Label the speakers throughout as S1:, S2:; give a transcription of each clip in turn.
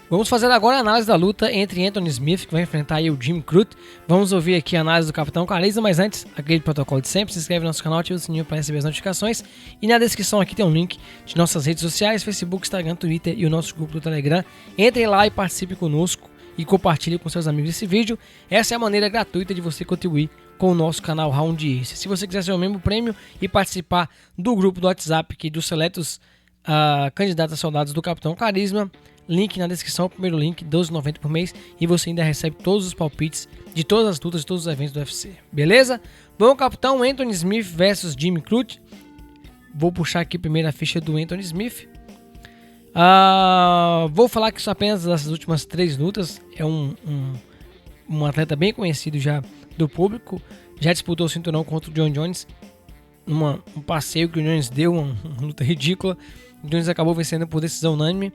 S1: Vamos fazer agora a análise da luta entre Anthony Smith, que vai enfrentar aí o Jimmy Crute. Vamos ouvir aqui a análise do Capitão Carisma, mas antes, aquele protocolo de sempre, se inscreve no nosso canal, ativa o sininho para receber as notificações. E na descrição aqui tem um link de nossas redes sociais, Facebook, Instagram, Twitter e o nosso grupo do Telegram. Entre lá e participe conosco e compartilhe com seus amigos esse vídeo. Essa é a maneira gratuita de você contribuir com o nosso canal Round Ace. Se você quiser ser um membro prêmio e participar do grupo do WhatsApp aqui dos seletos candidatos a soldados do Capitão Carisma, link na descrição, o primeiro link, R$12,90 por mês, e você ainda recebe todos os palpites de todas as lutas, de todos os eventos do UFC, beleza? Bom, Capitão, Anthony Smith versus Jimmy Crute. Vou puxar aqui primeiro a ficha do Anthony Smith. Vou falar que só apenas das últimas 3 lutas. É um atleta bem conhecido já do público, já disputou o cinturão contra o John Jones, um passeio que o Jones deu, uma luta ridícula. O Jones acabou vencendo por decisão unânime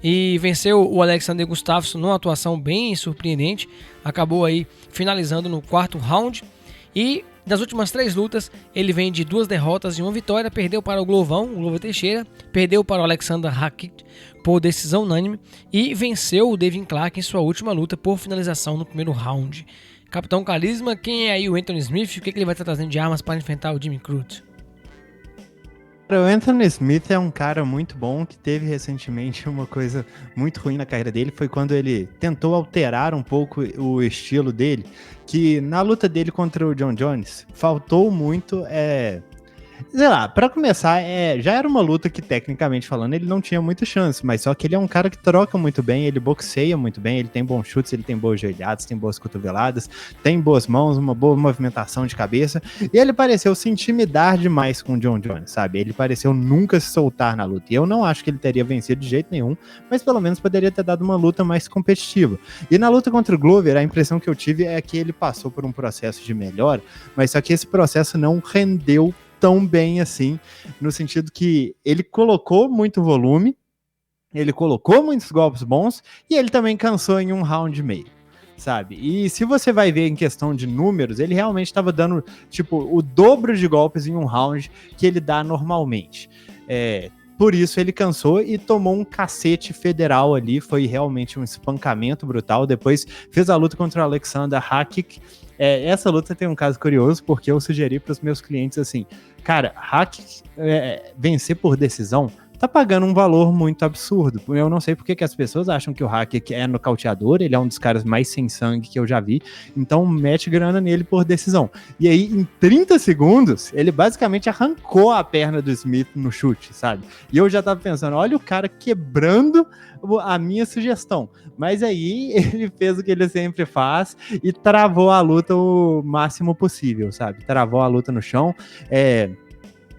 S1: e venceu o Alexander Gustafsson numa atuação bem surpreendente. Acabou aí finalizando no 4º round. E das últimas 3 lutas, ele vem de 2 derrotas e 1 vitória. Perdeu para o Glover Teixeira, perdeu para o Alexander Rakic por decisão unânime e venceu o Devin Clark em sua última luta por finalização no primeiro round. Capitão Carisma, quem é aí o Anthony Smith? O que ele vai estar trazendo de armas para enfrentar o Jimmy Crute?
S2: O Anthony Smith é um cara muito bom que teve recentemente uma coisa muito ruim na carreira dele, foi quando ele tentou alterar um pouco o estilo dele, que na luta dele contra o John Jones, faltou muito, sei lá, pra começar, já era uma luta que, tecnicamente falando, ele não tinha muita chance, mas só que ele é um cara que troca muito bem, ele boxeia muito bem, ele tem bons chutes, ele tem boas joelhadas, tem boas cotoveladas, tem boas mãos, uma boa movimentação de cabeça, e ele pareceu se intimidar demais com o John Jones, sabe? Ele pareceu nunca se soltar na luta, e eu não acho que ele teria vencido de jeito nenhum, mas pelo menos poderia ter dado uma luta mais competitiva. E na luta contra o Glover, a impressão que eu tive é que ele passou por um processo de melhora, mas só que esse processo não rendeu tão bem assim, no sentido que ele colocou muito volume, ele colocou muitos golpes bons, e ele também cansou em 1 round e meio, sabe? E se você vai ver em questão de números, ele realmente estava dando, tipo, o dobro de golpes em 1 round que ele dá normalmente. Por isso ele cansou e tomou um cacete federal ali, foi realmente um espancamento brutal. Depois fez a luta contra o Alexander Rakic. Essa luta tem um caso curioso, porque eu sugeri para os meus clientes assim, cara, Rakic vencer por decisão tá pagando um valor muito absurdo. Eu não sei porque que as pessoas acham que o Rakic é nocauteador, ele é um dos caras mais sem sangue que eu já vi, então mete grana nele por decisão. E aí, em 30 segundos, ele basicamente arrancou a perna do Smith no chute, sabe? E eu já tava pensando, olha o cara quebrando a minha sugestão. Mas aí, ele fez o que ele sempre faz e travou a luta o máximo possível, sabe? Travou a luta no chão,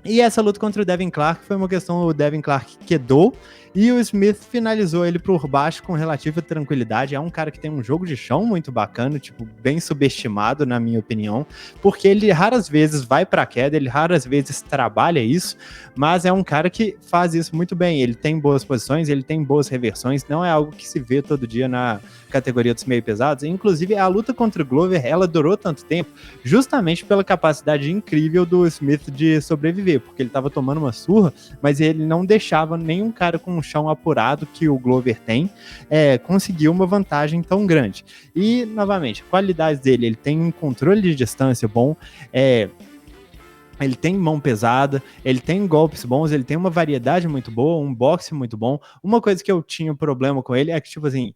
S2: E essa luta contra o Devin Clark foi uma questão, o Devin Clark quedou e o Smith finalizou ele por baixo com relativa tranquilidade. É um cara que tem um jogo de chão muito bacana, tipo, bem subestimado na minha opinião, porque ele raras vezes vai pra queda, ele raras vezes trabalha isso, mas é um cara que faz isso muito bem. Ele tem boas posições, ele tem boas reversões, não é algo que se vê todo dia na categoria dos meio pesados. Inclusive, a luta contra o Glover, ela durou tanto tempo justamente pela capacidade incrível do Smith de sobreviver, porque ele tava tomando uma surra, mas ele não deixava nenhum cara com um chão apurado que o Glover tem conseguir uma vantagem tão grande. E, novamente, a qualidade dele, ele tem um controle de distância bom, ele tem mão pesada, ele tem golpes bons, ele tem uma variedade muito boa, um boxe muito bom. Uma coisa que eu tinha problema com ele é que, tipo assim,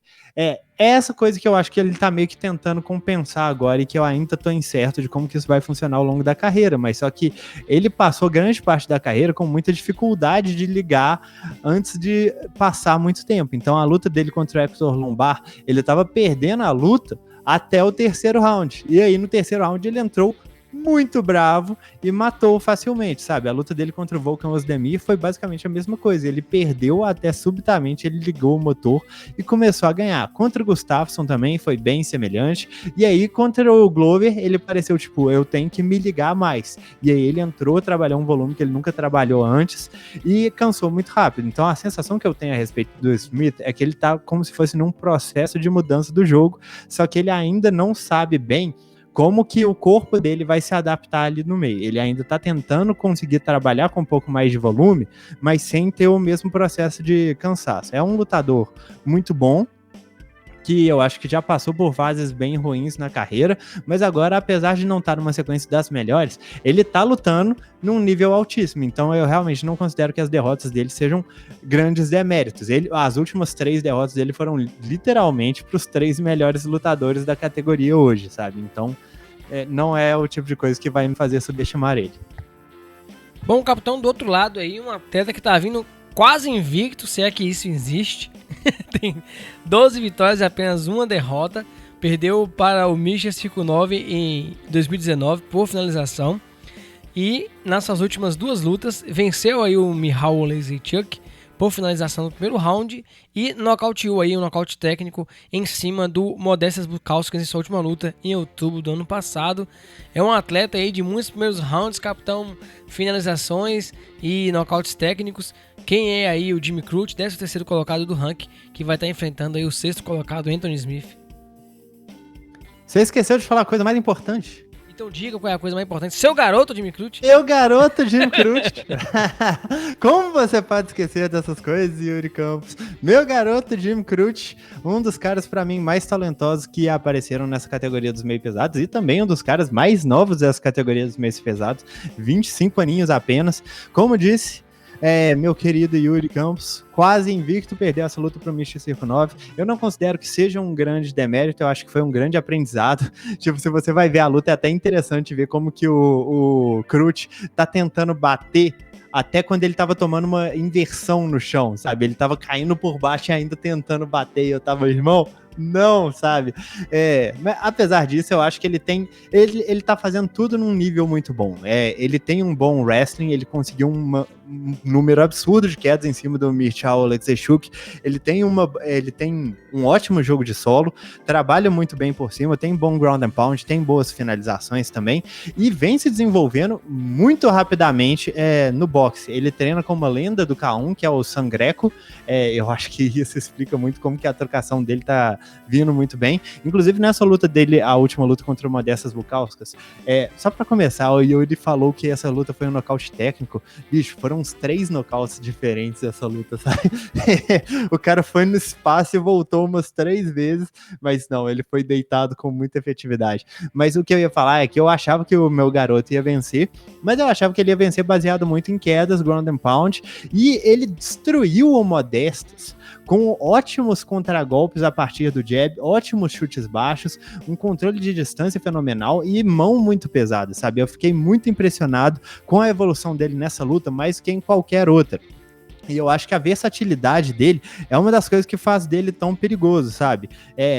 S2: essa coisa que eu acho que ele tá meio que tentando compensar agora e que eu ainda tô incerto de como que isso vai funcionar ao longo da carreira, mas só que ele passou grande parte da carreira com muita dificuldade de ligar antes de passar muito tempo. Então a luta dele contra o Hector Lombard, ele tava perdendo a luta até o 3º round, e aí no 3º round ele entrou muito bravo e matou facilmente, sabe? A luta dele contra o Volkan Ozdemir foi basicamente a mesma coisa, ele perdeu até subitamente, ele ligou o motor e começou a ganhar. Contra o Gustafsson também foi bem semelhante, e aí contra o Glover ele pareceu tipo, eu tenho que me ligar mais, e aí ele entrou, trabalhou um volume que ele nunca trabalhou antes e cansou muito rápido. Então a sensação que eu tenho a respeito do Smith é que ele tá como se fosse num processo de mudança do jogo, só que ele ainda não sabe bem como que o corpo dele vai se adaptar ali no meio. Ele ainda está tentando conseguir trabalhar com um pouco mais de volume, mas sem ter o mesmo processo de cansaço. É um lutador muito bom, que eu acho que já passou por fases bem ruins na carreira, mas agora, apesar de não estar numa sequência das melhores, ele tá lutando num nível altíssimo, então eu realmente não considero que as derrotas dele sejam grandes deméritos. As últimas 3 derrotas dele foram literalmente para os 3 melhores lutadores da categoria hoje, sabe? Então, não é o tipo de coisa que vai me fazer subestimar ele.
S1: Bom, capitão, do outro lado aí, um atleta que tá vindo quase invicto, se é que isso existe. Tem 12 vitórias e apenas uma derrota. Perdeu para o Misha Cirkunov em 2019 por finalização. E nas suas últimas 2 lutas, venceu aí o Michał Oleksiejczuk por finalização no primeiro round e nocauteou aí um nocaute técnico em cima do Modestas Bukauskas em sua última luta em outubro do ano passado. É um atleta aí de muitos primeiros rounds, capitão, finalizações e nocautes técnicos. Quem é aí o Jimmy Crute, 13º colocado do ranking, que vai estar enfrentando aí o 6º colocado, Anthony Smith.
S2: Você esqueceu de falar a coisa mais importante.
S1: Então diga qual é a coisa mais importante. Seu garoto, Jimmy Crute.
S2: Meu garoto, Jimmy Crute. Como você pode esquecer dessas coisas, Yuri Campos? Meu garoto, Jimmy Crute, um dos caras, pra mim, mais talentosos que apareceram nessa categoria dos meio pesados e também um dos caras mais novos dessa categoria dos meio pesados. 25 aninhos apenas. Como disse, meu querido Yuri Campos, quase invicto, perdeu essa luta para o Misha Cirkunov. Eu não considero que seja um grande demérito, eu acho que foi um grande aprendizado. Tipo, se você vai ver a luta, é até interessante ver como que o Crute tá tentando bater até quando ele tava tomando uma inversão no chão, sabe? Ele tava caindo por baixo e ainda tentando bater, e eu tava, irmão, não, sabe? Mas apesar disso, eu acho que ele tá fazendo tudo num nível muito bom. Ele tem um bom wrestling, ele conseguiu um número absurdo de quedas em cima do Michał Oleksiejczuk. Ele tem um ótimo jogo de solo, trabalha muito bem por cima, tem bom ground and pound, tem boas finalizações também, e vem se desenvolvendo muito rapidamente no boxe. Ele treina com uma lenda do K1, que é o Sam Greco. Eu acho que isso explica muito como que a trocação dele tá vindo muito bem. Inclusive, nessa luta dele, a última luta contra uma dessas Bukauskas, só pra começar, o Yuri falou que essa luta foi um nocaute técnico. Bicho, foram uns 3 nocautes diferentes essa luta, sabe? O cara foi no espaço e voltou umas 3 vezes, mas não, ele foi deitado com muita efetividade. Mas o que eu ia falar é que eu achava que o meu garoto ia vencer, mas eu achava que ele ia vencer baseado muito em quedas, ground and pound, e ele destruiu o Modestas com ótimos contragolpes a partir do jab, ótimos chutes baixos, um controle de distância fenomenal e mão muito pesada, sabe? Eu fiquei muito impressionado com a evolução dele nessa luta, mais que em qualquer outra. E eu acho que a versatilidade dele é uma das coisas que faz dele tão perigoso, sabe?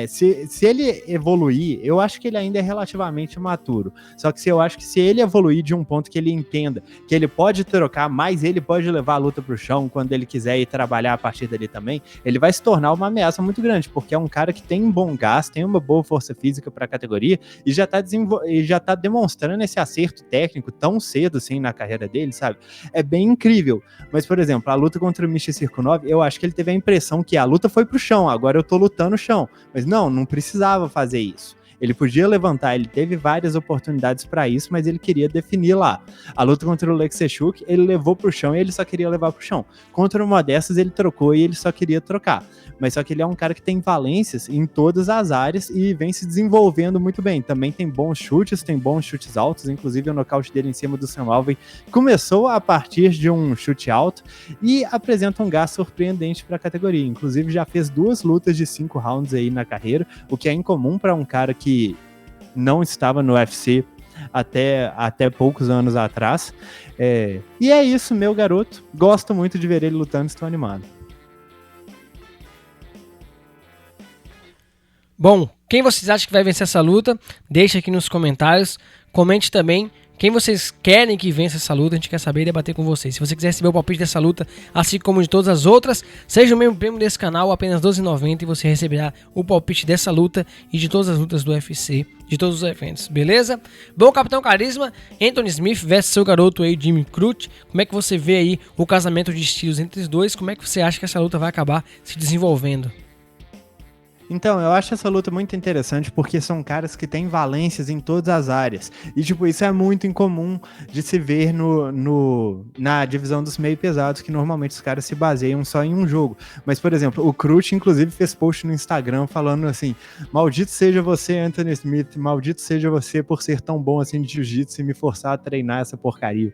S2: Se ele evoluir, eu acho que ele ainda é relativamente maturo. Só que eu acho que se ele evoluir de um ponto que ele entenda que ele pode trocar, mas ele pode levar a luta pro chão quando ele quiser ir trabalhar a partir dali também, ele vai se tornar uma ameaça muito grande, porque é um cara que tem um bom gás, tem uma boa força física para a categoria e já tá demonstrando esse acerto técnico tão cedo assim na carreira dele, sabe? É bem incrível. Mas, por exemplo, a luta contra o Misha Cirkunov, eu acho que ele teve a impressão que a luta foi pro chão, agora eu tô lutando no chão. Mas não precisava fazer isso. Ele podia levantar, ele teve várias oportunidades para isso, mas ele queria definir lá. A luta contra o Oleksiejczuk, ele levou pro chão e ele só queria levar pro chão. Contra o Modestas, ele trocou e ele só queria trocar. Mas só que ele é um cara que tem valências em todas as áreas e vem se desenvolvendo muito bem. Também tem bons chutes altos, inclusive o nocaute dele em cima do Sam Alvey começou a partir de um chute alto e apresenta um gás surpreendente para a categoria. Inclusive já fez 2 lutas de 5 rounds aí na carreira, o que é incomum para um cara que não estava no UFC até poucos anos atrás. E é isso, meu garoto. Gosto muito de ver ele lutando, estou animado.
S1: Bom, quem vocês acham que vai vencer essa luta? Deixa aqui nos comentários. Comente também quem vocês querem que vença essa luta. A gente quer saber e debater com vocês. Se você quiser receber o palpite dessa luta, assim como de todas as outras, seja o membro prêmio desse canal, apenas R$12,90, e você receberá o palpite dessa luta e de todas as lutas do UFC, de todos os eventos, beleza? Bom, Capitão Carisma, Anthony Smith versus seu garoto aí, Jimmy Crute. Como é que você vê aí o casamento de estilos entre os dois? Como é que você acha que essa luta vai acabar se desenvolvendo?
S2: Então, eu acho essa luta muito interessante porque são caras que têm valências em todas as áreas. E, tipo, isso é muito incomum de se ver na divisão dos meio pesados, que normalmente os caras se baseiam só em um jogo. Mas, por exemplo, o Crute, inclusive, fez post no Instagram falando assim: maldito seja você, Anthony Smith, maldito seja você por ser tão bom assim de jiu-jitsu e me forçar a treinar essa porcaria.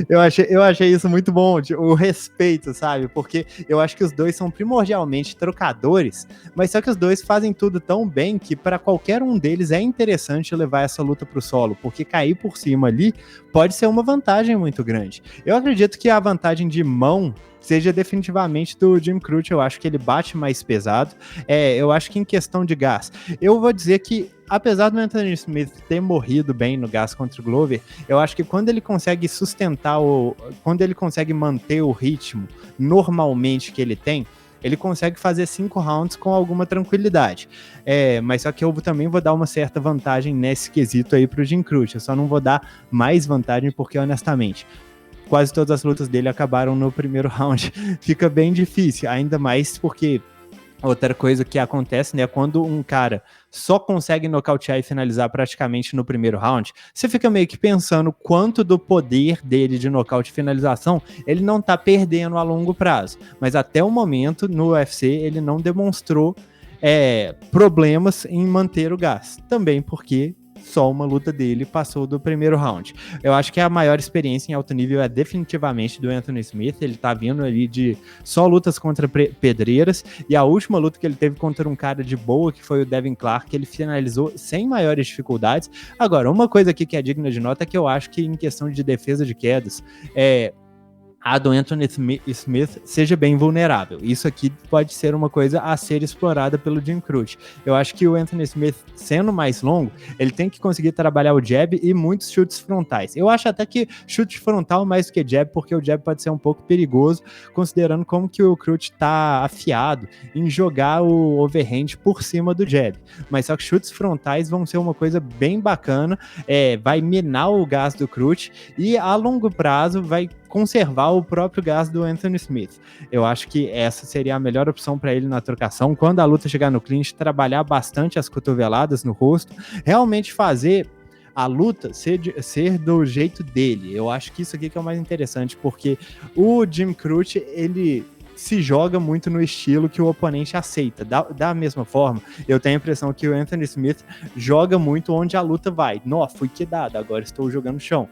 S2: Eu achei isso muito bom, tipo, o respeito, sabe? Porque eu acho que os dois são primordialmente trocadores, mas só que os dois fazem tudo tão bem que para qualquer um deles é interessante levar essa luta pro solo, porque cair por cima ali pode ser uma vantagem muito grande. Eu acredito que a vantagem de mão seja definitivamente do Jim Crute. Eu acho que ele bate mais pesado. Eu acho que em questão de gás, eu vou dizer que apesar do Anthony Smith ter morrido bem no gás contra o Glover, eu acho que quando ele consegue quando ele consegue manter o ritmo normalmente que ele tem, ele consegue fazer 5 rounds com alguma tranquilidade. Mas só que eu também vou dar uma certa vantagem nesse quesito aí pro Jim Crute. Eu só não vou dar mais vantagem porque, honestamente, quase todas as lutas dele acabaram no primeiro round. Fica bem difícil, ainda mais porque outra coisa que acontece, né, quando um cara só consegue nocautear e finalizar praticamente no primeiro round, você fica meio que pensando quanto do poder dele de nocaute e finalização ele não tá perdendo a longo prazo. Mas até o momento, no UFC, ele não demonstrou problemas em manter o gás. Também porque só uma luta dele passou do primeiro round. Eu acho que a maior experiência em alto nível é definitivamente do Anthony Smith. Ele tá vindo ali de só lutas contra pedreiras, e a última luta que ele teve contra um cara de boa, que foi o Devin Clark, ele finalizou sem maiores dificuldades. Agora, uma coisa aqui que é digna de nota é que eu acho que em questão de defesa de quedas, a do Anthony Smith seja bem vulnerável. Isso aqui pode ser uma coisa a ser explorada pelo Jim Crute. Eu acho que o Anthony Smith, sendo mais longo, ele tem que conseguir trabalhar o jab e muitos chutes frontais. Eu acho até que chute frontal mais do que jab, porque o jab pode ser um pouco perigoso, considerando como que o Crute tá afiado em jogar o overhand por cima do jab. Mas só que chutes frontais vão ser uma coisa bem bacana, vai minar o gás do Crute e a longo prazo vai conservar o próprio gás do Anthony Smith. Eu acho que essa seria a melhor opção para ele na trocação. Quando a luta chegar no clinch, trabalhar bastante as cotoveladas no rosto, realmente fazer a luta ser do jeito dele. Eu acho que isso aqui que é o mais interessante, porque o Jim Crute, ele se joga muito no estilo que o oponente aceita. Da mesma forma, eu tenho a impressão que o Anthony Smith joga muito onde a luta vai. Fui quedado, agora estou jogando no chão.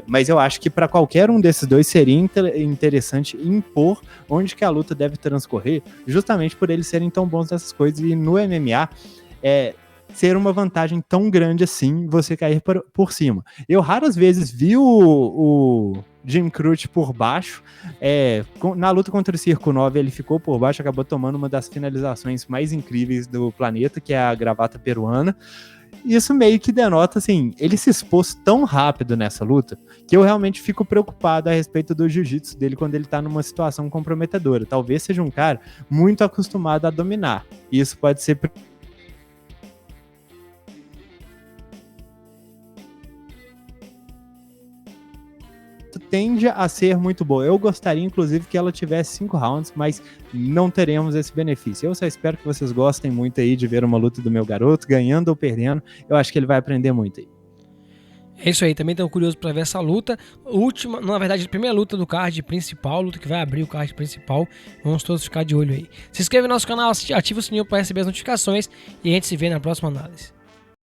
S2: Mas eu acho que para qualquer um desses dois seria interessante impor onde que a luta deve transcorrer, justamente por eles serem tão bons nessas coisas. E no MMA, ser uma vantagem tão grande assim, você cair por cima. Eu raras vezes vi o Jim Crute por baixo. Na luta contra o Circo 9, ele ficou por baixo, acabou tomando uma das finalizações mais incríveis do planeta, que é a gravata peruana. Isso meio que denota, assim, ele se expôs tão rápido nessa luta que eu realmente fico preocupado a respeito do jiu-jitsu dele quando ele tá numa situação comprometedora. Talvez seja um cara muito acostumado a dominar. Isso pode ser tende a ser muito boa. Eu gostaria, inclusive, que ela tivesse 5 rounds, mas não teremos esse benefício. Eu só espero que vocês gostem muito aí de ver uma luta do meu garoto, ganhando ou perdendo. Eu acho que ele vai aprender muito aí.
S1: É isso aí, também estou curioso para ver essa luta. Na verdade, a primeira luta do card principal, luta que vai abrir o card principal. Vamos todos ficar de olho aí. Se inscreva no nosso canal, ative o sininho para receber as notificações e a gente se vê na próxima análise.